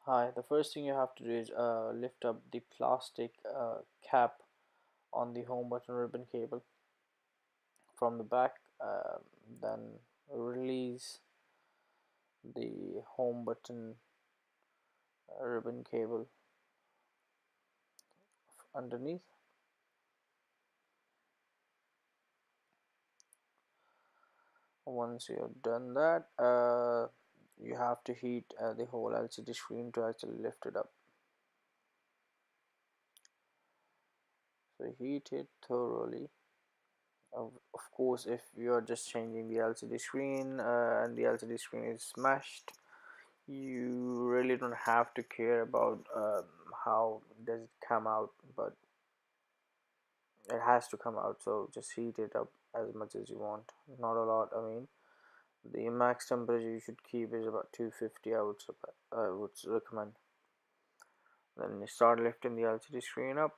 Hi, the first thing you have to do is lift up the plastic cap on the home button ribbon cable from the back, then release the home button ribbon cable underneath. Once you have done that, you have to heat the whole LCD screen to actually lift it up. So heat it thoroughly. Of course, if you are just changing the LCD screen and the LCD screen is smashed, you really don't have to care about how does it come out, but it has to come out. So just heat it up as much as you want, not a lot. I mean, the max temperature you should keep is about 250. I would recommend. Then you start lifting the LCD screen up.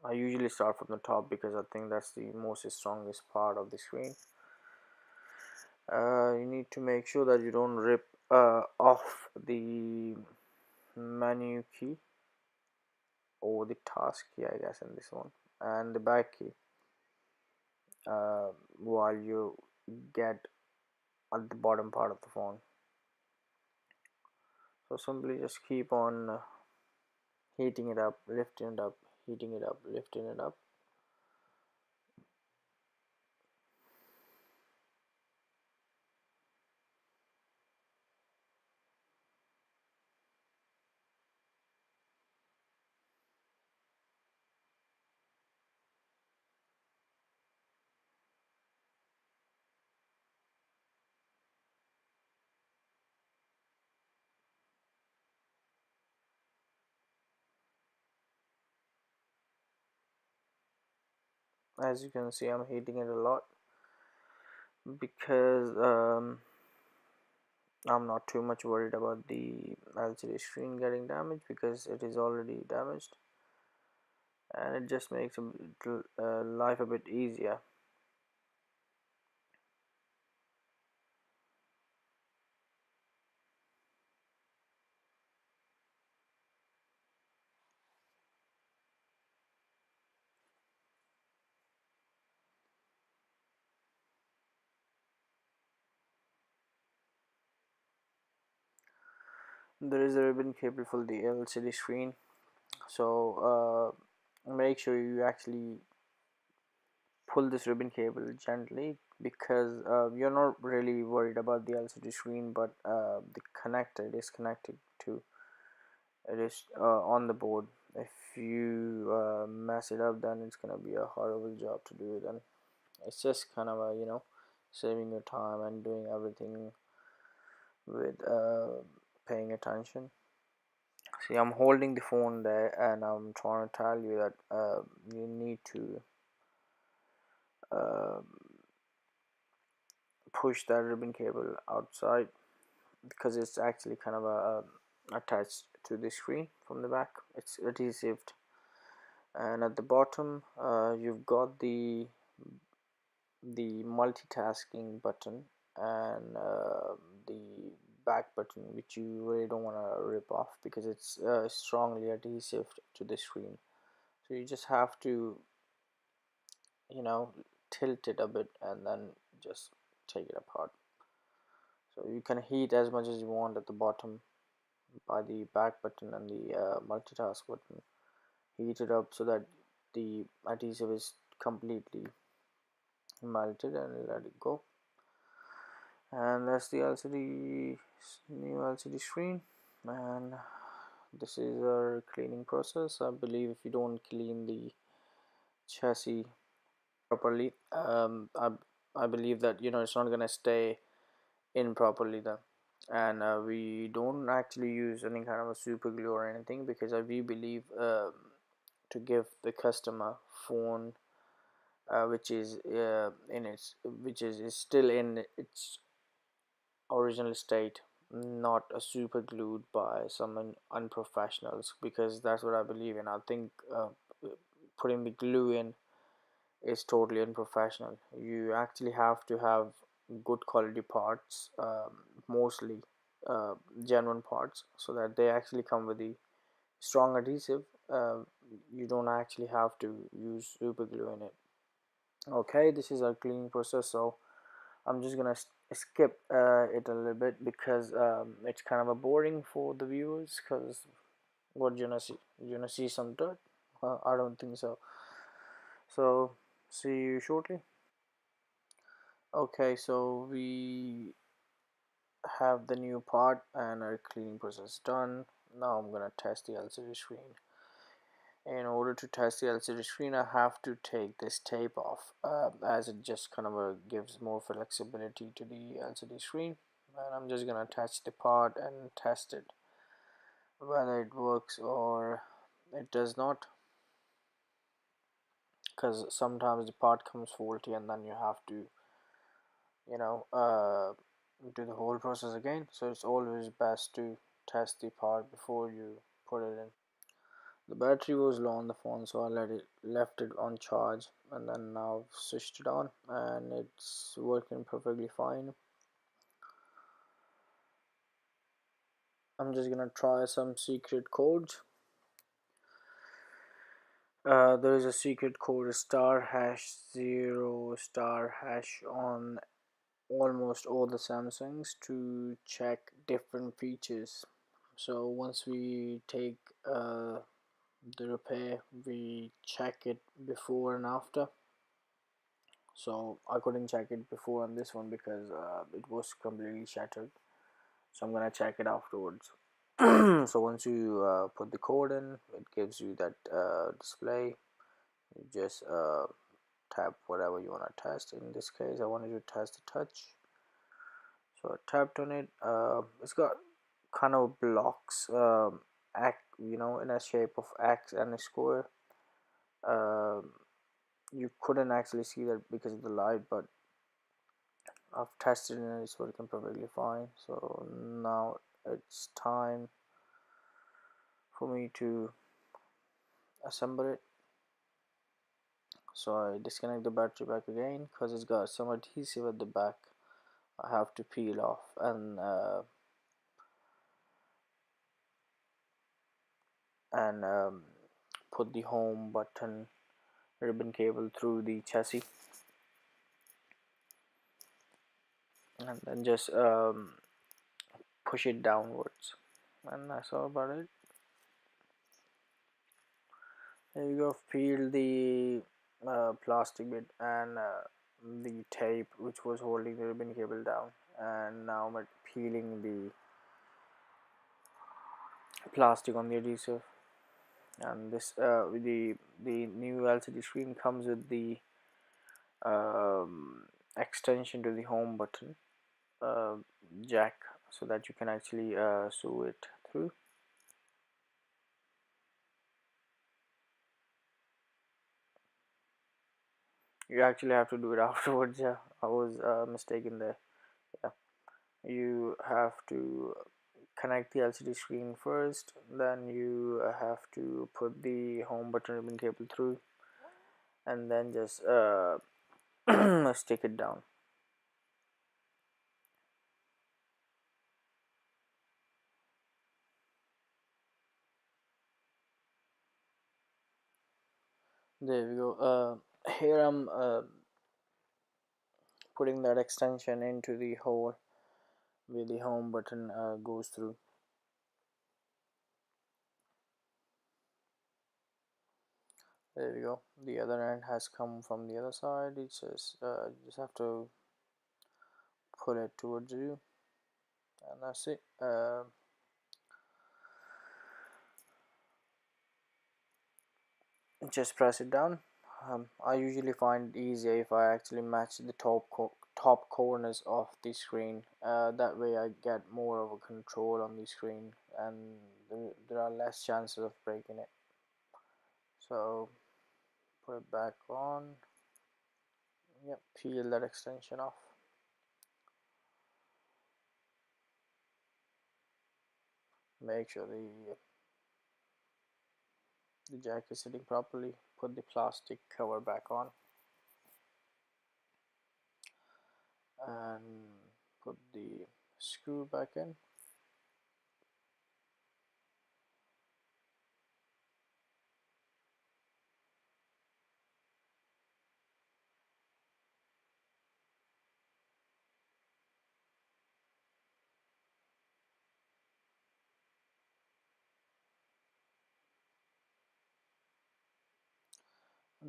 I usually start from the top because I think that's the most strongest part of the screen. You need to make sure that you don't rip off the menu key or the task key, I guess, in this one, and the back key while you get at the bottom part of the phone. So simply just keep on heating it up, lifting it up, heating it up, lifting it up. As you can see, I'm heating it a lot because I'm not too much worried about the LCD screen getting damaged because it is already damaged, and it just makes life a bit easier. There is a ribbon cable for the LCD screen, so make sure you actually pull this ribbon cable gently because you're not really worried about the LCD screen, but the connector it is connected to, it is on the board. If you mess it up, then it's gonna be a horrible job to do it, and it's just kind of a saving your time and doing everything with paying attention. See, I'm holding the phone there and I'm trying to tell you that you need to uh, push that ribbon cable outside because it's actually kind of attached to the screen from the back. It's adhesived, and at the bottom you've got the multitasking button and the back button, which you really don't want to rip off because it's strongly adhesive to the screen. So you just have to you know tilt it a bit and then just take it apart. So you can heat as much as you want at the bottom by the back button and the multitask button. Heat it up so that the adhesive is completely melted and let it go. And that's the new LCD screen, and this is our cleaning process. I believe if you don't clean the chassis properly, I believe that it's not gonna stay in properly then. And we don't actually use any kind of a super glue or anything because we believe to give the customer phone which is in its which is still in its original state, not a super glued by some unprofessionals, because that's what I believe in. I think putting the glue in is totally unprofessional. You actually have to have good quality parts, mostly. uh, genuine parts, so that they actually come with the strong adhesive. You don't actually have to use super glue in it. Okay, this is our cleaning process, so I'm just gonna skip it a little bit because it's kind of a boring for the viewers. Because what you gonna see? You gonna see some dirt? I don't think so. So see you shortly. Okay, so we have the new part and our cleaning process done. Now I'm gonna test the LCD screen. In order to test the LCD screen, I have to take this tape off, as it just kind of gives more flexibility to the LCD screen. And I'm just gonna attach the part and test it, whether it works or it does not, because sometimes the part comes faulty and then you have to, you know, do the whole process again. So it's always best to test the part before you put it in. The battery was low on the phone, so I left it on charge, and then now I've switched it on and it's working perfectly fine. I'm just gonna try some secret codes. There is a secret code star hash 0 star hash on almost all the Samsungs to check different features. So once we take the repair, we check it before and after. So I couldn't check it before on this one because it was completely shattered, so I'm gonna check it afterwards. So once you put the code in, it gives you that display. You just tap whatever you want to test. In this case I wanted to test the touch, so I tapped on it. It's got kind of blocks, in a shape of X and a square. um, you couldn't actually see that because of the light, but I've tested it and it's working perfectly fine. So now it's time for me to assemble it. So I disconnect the battery back again because it's got some adhesive at the back I have to peel off, and put the home button ribbon cable through the chassis, and then just push it downwards, and that's all about it. There you go. Peel the plastic bit and the tape which was holding the ribbon cable down, and now I'm peeling the plastic on the adhesive. And this the new LCD screen comes with the um, extension to the home button uh, jack, so that you can actually sew it through. You actually have to do it afterwards. Yeah, I was mistaken there. Yeah, you have to connect the LCD screen first, then you have to put the home button ribbon cable through, and then just stick it down. There we go. Here I'm putting that extension into the hole where the home button goes through. There we go. The other end has come from the other side. It's just you just have to pull it towards you, and that's it. Just press it down. I usually find it easier if I actually match the top corners of the screen. That way I get more of a control on the screen, and there are less chances of breaking it. So put it back on. Yep, peel that extension off. Make sure the jack is sitting properly. Put the plastic cover back on and put the screw back in.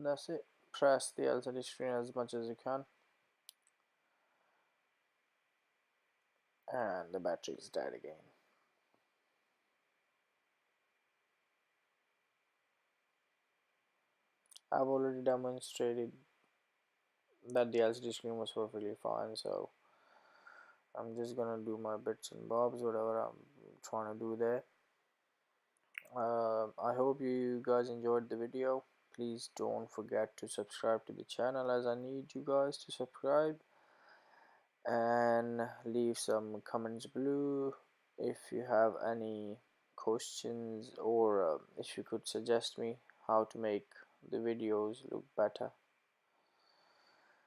That's it. Press the LCD screen as much as you can, and the battery is dead again. I've already demonstrated that the LCD screen was perfectly fine, so I'm just gonna do my bits and bobs, whatever I'm trying to do there. I hope you guys enjoyed the video. Please don't forget to subscribe to the channel, as I need you guys to subscribe, and leave some comments below if you have any questions, or if you could suggest me how to make the videos look better.